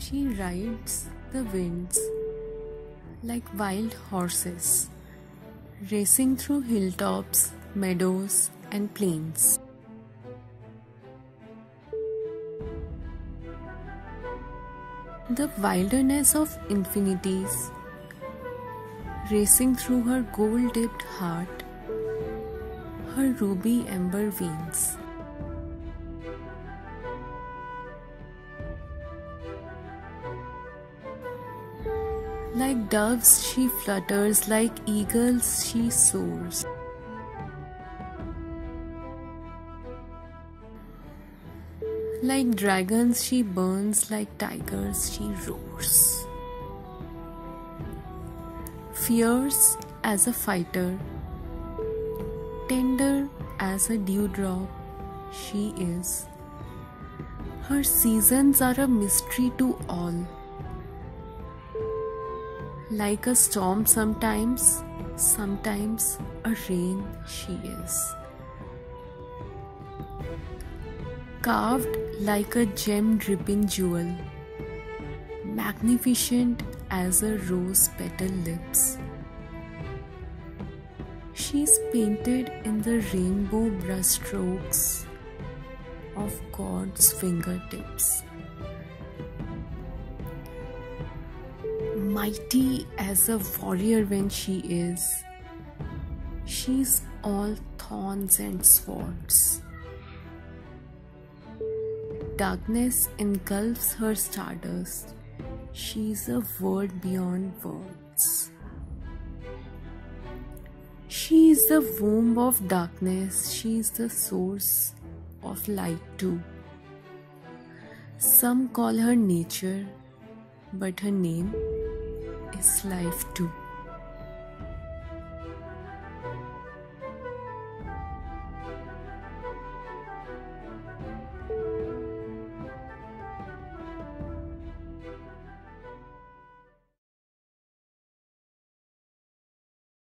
She rides the winds like wild horses, racing through hilltops, meadows, and plains. The wilderness of infinities, racing through her gold-dipped heart, her ruby amber veins. Like doves she flutters, like eagles she soars. Like dragons she burns, like tigers she roars. Fierce as a fighter, tender as a dewdrop, she is. Her seasons are a mystery to all. Like a storm sometimes, sometimes a rain she is. Carved like a gem-dripping jewel, magnificent as a rose petal lips. She's painted in the rainbow brushstrokes of God's fingertips. Mighty as a warrior when she is, she's all thorns and swords. Darkness engulfs her stardust, she's a word beyond words. She is the womb of darkness, she is the source of light too. Some call her nature, but her name is life too.